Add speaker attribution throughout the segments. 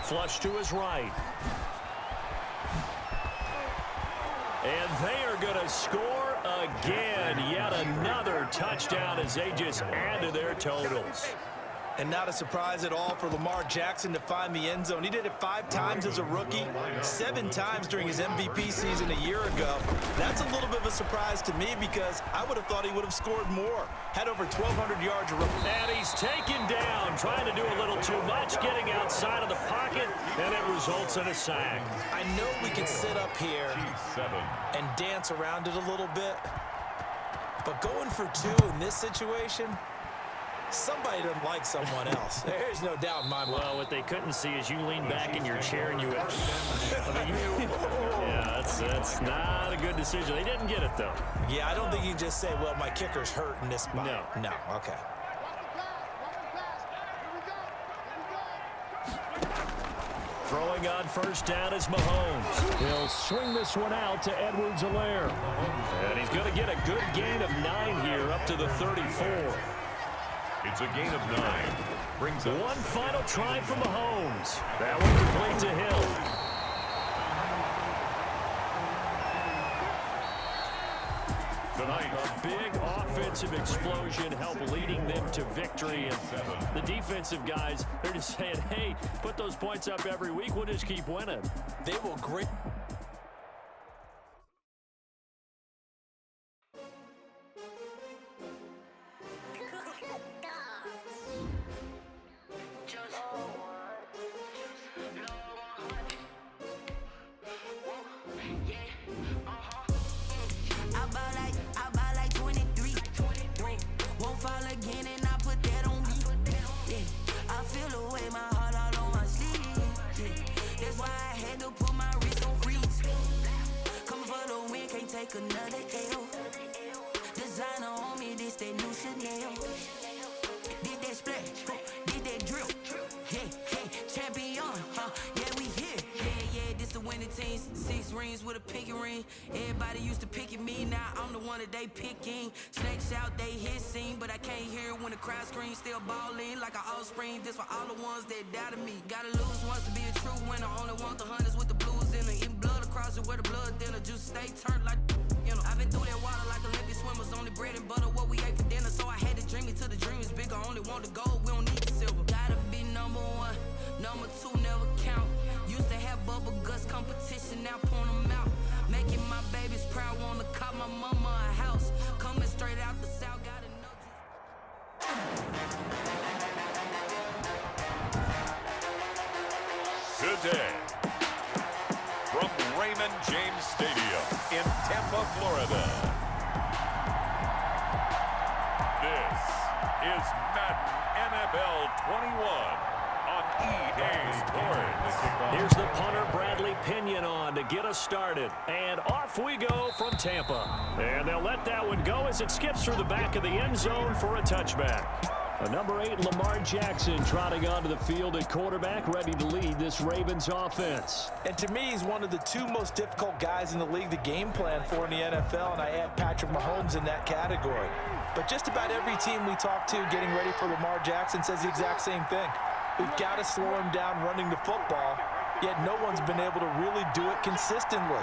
Speaker 1: flush to his right. And they are going to score again. Yet another touchdown as they just add to their totals.
Speaker 2: And not a surprise at all for Lamar Jackson to find the end zone. He did it 5 times as a rookie, 7 times during his MVP season a year ago. That's a little bit of a surprise to me because I would have thought he would have scored more. Had over 1,200 yards.
Speaker 1: And he's taken down, trying to do a little too much, getting outside of the pocket, and it results in a sack.
Speaker 2: I know we can sit up here and dance around it a little bit, but going for 2 in this situation, somebody doesn't like someone else. There's no doubt in my mind.
Speaker 1: Well, what they couldn't see is you lean back in your chair and you went, yeah, that's not a good decision. They didn't get it, though.
Speaker 2: Yeah, I don't think you can just say, well, my kicker's hurt in this spot. No, okay.
Speaker 1: Throwing on first down is Mahomes. He'll swing this one out to Edwards-Helaire. And he's going to get a good gain of 9 here up to the 34.
Speaker 3: It's a gain of 9. Brings up
Speaker 1: one final try from Mahomes. That one complete to Hill.
Speaker 3: tonight.
Speaker 1: A big offensive explosion helped leading them to victory. And the defensive guys, they're just saying, hey, put those points up every week. We'll just keep winning.
Speaker 2: They will grit.
Speaker 4: Another L. Designer on me, this that new Chanel. Did that splash, did that drill. Yeah, champion, yeah, we here. Yeah, this the winning team. 6 rings with a pinky ring. Everybody used to pick at me, now I'm the one that they picking. Snakes out, they hit scene, but I can't hear when the crowd screams. Still ballin' like an offspring. This for all the ones that doubted me. Gotta lose once to be a true winner. Only want the hunters with the blues in it. Eating blood across it where the blood thinner. Just stay turned like. I've been through that water like Olympic swimmers. Only bread and butter, what we ate for dinner. So I had to dream it till the dream is bigger. Only want the gold, we don't need the silver. Gotta be number 1, number 2 never count. Used to have bubble guts competition, now point them out. Making my babies proud, wanna cop my mama a house. Coming straight out the south, gotta know you.
Speaker 3: Today, from Raymond James Stadium in Tampa, Florida. This is Madden NFL 21 on EA Sports.
Speaker 1: Here's the punter, Bradley Pinion, on to get us started. And off we go from Tampa. And they'll let that one go as it skips through the back of the end zone for a touchback. Number 8, Lamar Jackson, trotting onto the field at quarterback, ready to lead this Ravens offense.
Speaker 2: And to me, he's one of the 2 most difficult guys in the league to game plan for in the NFL, and I add Patrick Mahomes in that category. But just about every team we talk to getting ready for Lamar Jackson says the exact same thing. We've got to slow him down running the football, yet no one's been able to really do it consistently.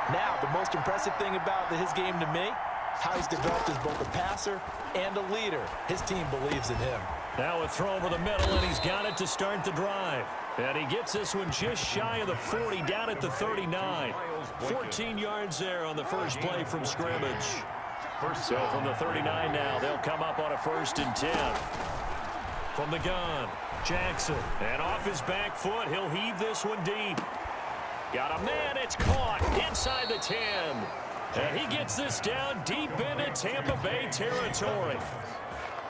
Speaker 2: Now, the most impressive thing about his game to me, how he's developed as both a passer and a leader. His team believes in him.
Speaker 1: Now a throw over the middle, and he's got it to start the drive. And he gets this one just shy of the 40, down at the 39. 14 yards there on the first play from scrimmage. So from the 39 now, they'll come up on a 1st and 10. From the gun, Jackson. And off his back foot, he'll heave this one deep. Got a man, it's caught inside the 10. And he gets this down deep into Tampa Bay territory.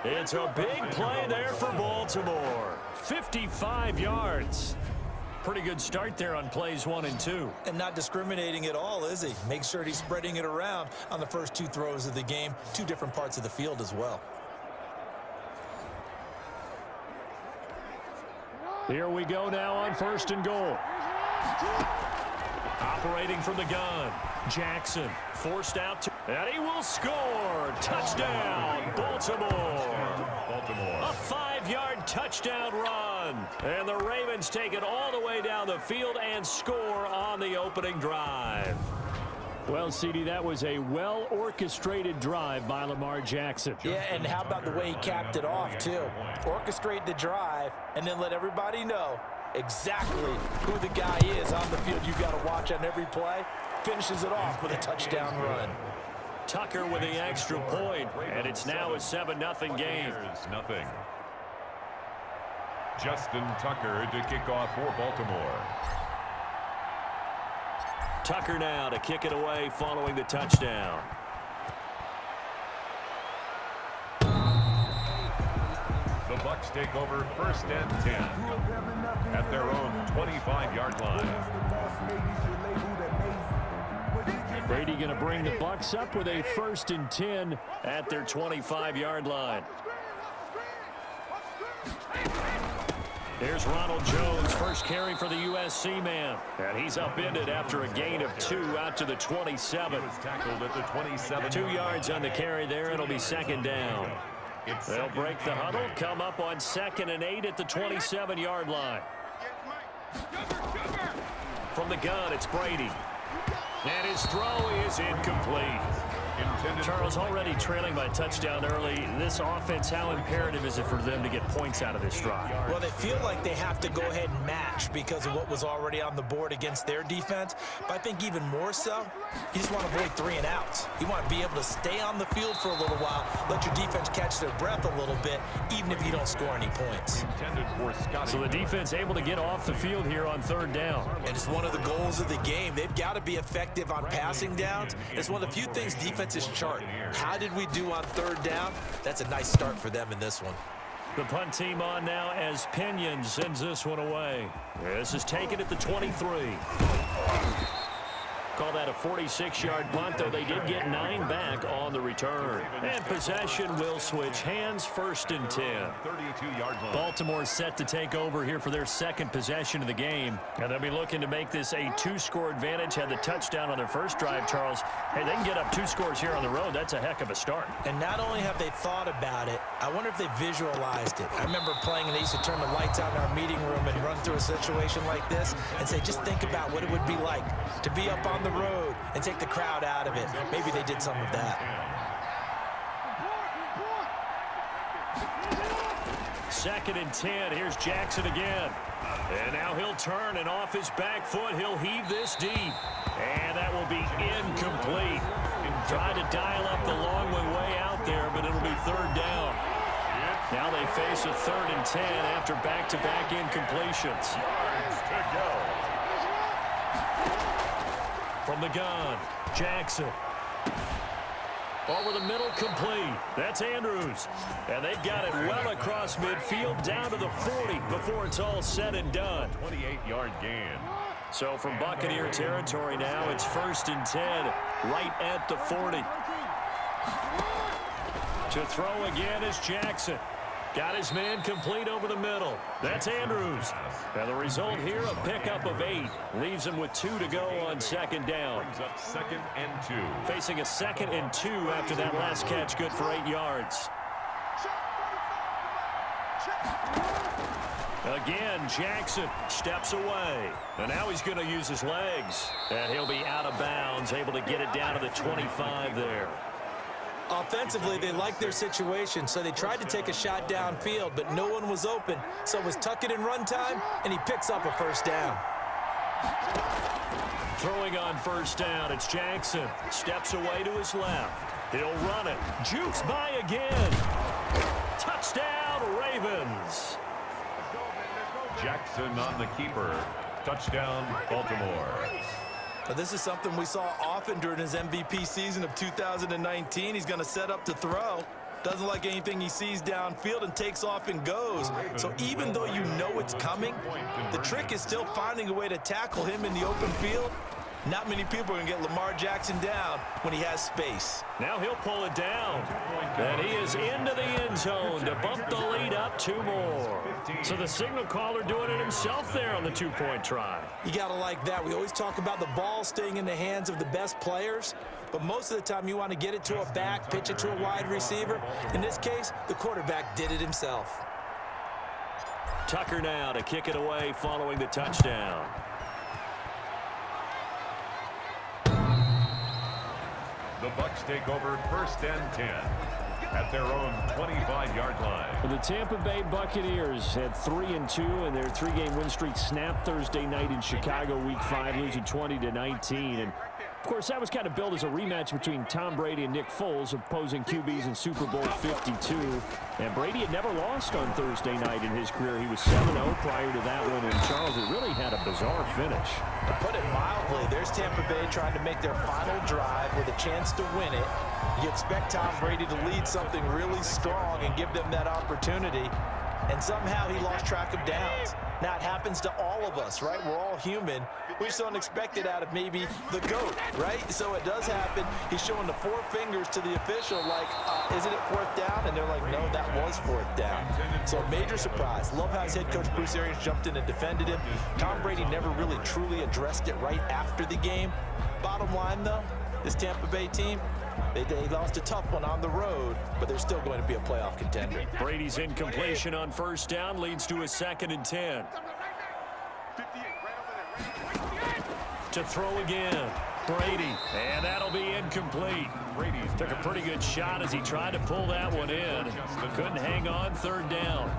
Speaker 1: It's a big play there for Baltimore. 55 yards. Pretty good start there on plays 1 and 2.
Speaker 2: And not discriminating at all, is he? Make sure he's spreading it around on the first 2 throws of the game. 2 different parts of the field as well.
Speaker 1: Here we go now on 1st and goal. Operating from the gun, Jackson forced out to, And he will score. Touchdown, Baltimore. A 5-yard touchdown run. And the Ravens take it all the way down the field and score on the opening drive. Well, CD, that was a well-orchestrated drive by Lamar Jackson.
Speaker 2: Yeah, and how about the way he capped it off, too? Orchestrate the drive and then let everybody know exactly who the guy is on the field you got to watch on every play. Finishes it off with a touchdown run.
Speaker 1: Tucker with the extra point, and it's now a 7-0 game.
Speaker 3: Nothing. Justin Tucker to kick off for Baltimore.
Speaker 1: Tucker now to kick it away following the touchdown.
Speaker 3: The Bucs take over 1st and 10 at their own 25-yard line.
Speaker 1: Brady going to bring the Bucs up with a 1st and 10 at their 25-yard line. Here's Ronald Jones, first carry for the USC man. And he's upended after a gain of 2 out to the 27.
Speaker 3: He was tackled at the 27.
Speaker 1: 2 yards on the carry there. It'll be 2nd down. They'll break the huddle, come up on 2nd and 8 at the 27-yard line. From the gun, it's Brady. And his throw is incomplete. Charles, already trailing by a touchdown early. This offense, how imperative is it for them to get points out of this drive?
Speaker 2: Well, they feel like they have to go ahead and match because of what was already on the board against their defense. But I think even more so, you just want to avoid 3 and outs. You want to be able to stay on the field for a little while, let your defense catch their breath a little bit, even if you don't score any points.
Speaker 1: So the defense able to get off the field here on 3rd down.
Speaker 2: And it's one of the goals of the game. They've got to be effective on passing downs. It's one of the few things defenses chart. How did we do on 3rd down? That's a nice start for them in this one.
Speaker 1: The punt team on now as Pinion sends this one away. This is taken at the 23. Call that a 46-yard punt, though they did get 9 back on the return. And possession will switch hands, 1st and 10.
Speaker 3: 32-yard line.
Speaker 1: Baltimore set to take over here for their 2nd possession of the game. And they'll be looking to make this a 2-score advantage. Had the touchdown on their first drive, Charles. Hey, they can get up 2 scores here on the road. That's a heck of a start.
Speaker 2: And not only have they thought about it, I wonder if they visualized it. I remember playing and they used to turn the lights on in our meeting room and run through a situation like this and say, just think about what it would be like to be up on the road and take the crowd out of it. Maybe they did some of that.
Speaker 1: 2nd and 10. Here's Jackson again. And now he'll turn, and off his back foot, he'll heave this deep. And that will be incomplete. Tried to dial up the long one way out there, but it'll be 3rd down. Now they face a 3rd and 10 after back-to-back incompletions. From the gun, Jackson. Over the middle, complete. That's Andrews. And they've got it well across midfield down to the 40 before it's all said and done.
Speaker 3: 28-yard gain.
Speaker 1: So from Buccaneer territory now, it's 1st and 10, right at the 40. To throw again is Jackson. Got his man complete over the middle. That's Andrews. And the result here, a pickup of 8. Leaves him with 2 to go on 2nd down.
Speaker 3: Brings up 2nd and 2.
Speaker 1: Facing a 2nd and 2 after that last catch, good for 8 yards. Again, Jackson steps away. And now he's going to use his legs. And he'll be out of bounds, able to get it down to the 25 there.
Speaker 2: Offensively, they liked their situation, so they tried to take a shot downfield, but no one was open. So it was tuck it in run time, and he picks up a 1st down.
Speaker 1: Throwing on 1st down, it's Jackson. Steps away to his left. He'll run it. Jukes by again. Touchdown, Ravens.
Speaker 3: Jackson on the keeper. Touchdown, Baltimore.
Speaker 2: But this is something we saw often during his MVP season of 2019. He's going to set up to throw. Doesn't like anything he sees downfield and takes off and goes. So even though you know it's coming, the trick is still finding a way to tackle him in the open field. Not many people are going to get Lamar Jackson down when he has space.
Speaker 1: Now he'll pull it down. And he is into the end zone to bump the lead up 2 more. So the signal caller doing it himself there on the 2-point try.
Speaker 2: You got to like that. We always talk about the ball staying in the hands of the best players. but most of the time you want to get it to a back, pitch it to a wide receiver. In this case, the quarterback did it himself.
Speaker 1: Tucker now to kick it away following the touchdown.
Speaker 3: The Bucs take over 1st and 10 at their own 25-yard line.
Speaker 1: The Tampa Bay Buccaneers had 3-2 in their 3-game win streak snapped Thursday night in Chicago, Week 5, losing 20-19. And of course, that was kind of billed as a rematch between Tom Brady and Nick Foles, opposing QBs in Super Bowl 52. And Brady had never lost on Thursday night in his career. He was 7-0 prior to that one. And Charles, it really had a bizarre finish.
Speaker 2: To put it mildly, there's Tampa Bay trying to make their final drive with a chance to win it. You expect Tom Brady to lead something really strong and give them that opportunity. And somehow he lost track of downs. Now, it happens to all of us, right? We're all human. We just don't expect it out of maybe the GOAT, right? So it does happen. He's showing the 4 fingers to the official like, isn't it 4th down? And they're like, no, that was 4th down. So major surprise. Love how his head coach Bruce Arians jumped in and defended him. Tom Brady never really truly addressed it right after the game. Bottom line, though, this Tampa Bay team, they lost a tough one on the road, but they're still going to be a playoff contender.
Speaker 1: Brady's incompletion on 1st down leads to a 2nd and 10. To throw again. Brady, and that'll be incomplete. Brady took a pretty good shot as he tried to pull that one in. Couldn't hang on 3rd down.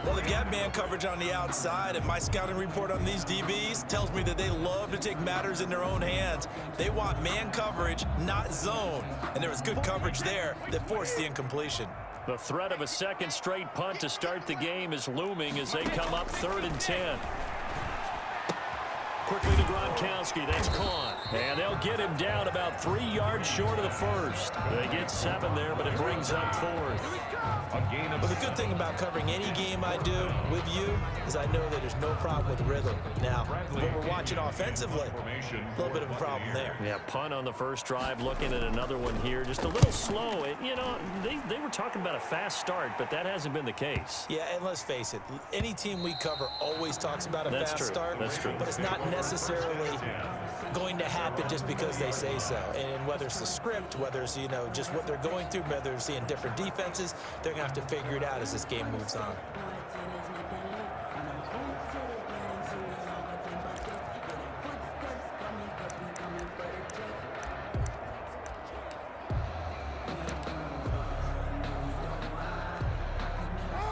Speaker 2: Well, they've got man coverage on the outside, and my scouting report on these DBs tells me that they love to take matters in their own hands. They want man coverage, not zone. And there was good coverage there that forced the incompletion.
Speaker 1: The threat of a 2nd straight punt to start the game is looming as they come up 3rd and 10. Quickly to Gronkowski. That's caught. And they'll get him down about 3 yards short of the 1st. They get 7 there, but it brings up 4th.
Speaker 2: Well, the good thing about covering any game I do with you is I know that there's no problem with rhythm. Now, when we're watching offensively, a little bit of a problem there.
Speaker 1: Yeah, punt on the 1st drive, looking at another one here. Just a little slow. You know, they were talking about a fast start, but that hasn't been the case.
Speaker 2: Yeah, and let's face it, any team we cover always talks about a fast start.
Speaker 1: That's true.
Speaker 2: But it's not necessarily going to happen just because they say so. And whether it's the script, whether it's, you know, just what they're going through, whether they're seeing different defenses, they're going to have to figure it out as this game moves on.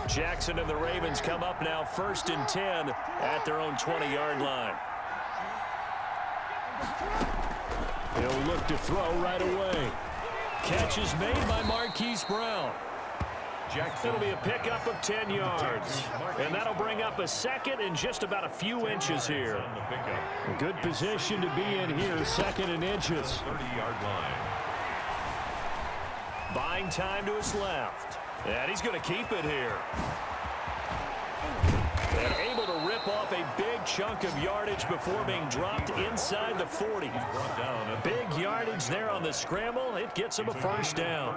Speaker 1: Jackson and the Ravens come up now 1st and 10 at their own 20-yard line. He'll look to throw right away. Catch is made by Marquise Brown. It'll be a pickup of 10 yards. And that'll bring up a 2nd and just about a few inches here. A good position to be in here, 2nd and inches.
Speaker 3: 30-yard line.
Speaker 1: Buying time to his left. And he's going to keep it here. And able to rip off a big chunk of yardage before being dropped inside the 40. Big yardage there on the scramble. It gets him a 1st down.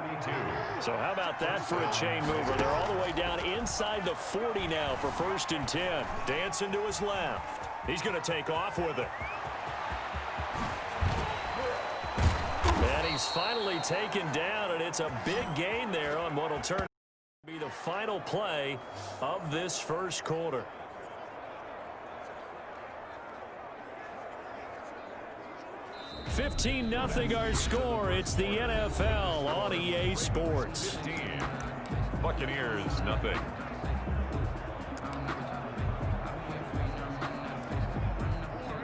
Speaker 1: So how about that for a chain mover? They're all the way down inside the 40 now for 1st and 10. Dancing to his left. He's going to take off with it. And he's finally taken down, and it's a big gain there on what will turn out to be the final play of this 1st quarter. $15-0 our score. It's the NFL on EA Sports.
Speaker 3: 15. Buccaneers, nothing.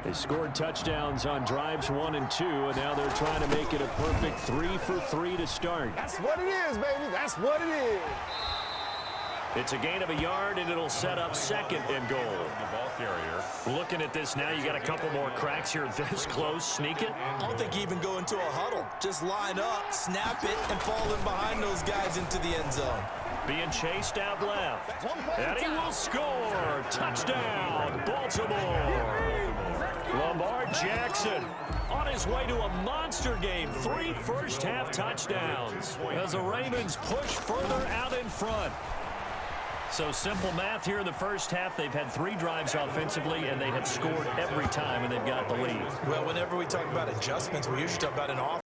Speaker 1: They scored touchdowns on drives 1 and 2, and now they're trying to make it a perfect 3 for 3 to start.
Speaker 5: That's what it is, baby. That's what it is.
Speaker 1: It's a gain of a yard, and it'll set up 2nd and goal.
Speaker 3: The ball carrier.
Speaker 1: Looking at this now, you got a couple more cracks here this close. Sneak it.
Speaker 2: I don't think you even go into a huddle. Just line up, snap it, and fall in behind those guys into the end zone.
Speaker 1: Being chased out left. And he will score. Touchdown, Baltimore. Lamar Jackson on his way to a monster game. 3 first-half touchdowns as the Ravens push further out in front. So simple math here in the 1st half. They've had 3 drives offensively, and they have scored every time, and they've got the lead.
Speaker 2: Well, whenever we talk about adjustments, we usually talk about an offense.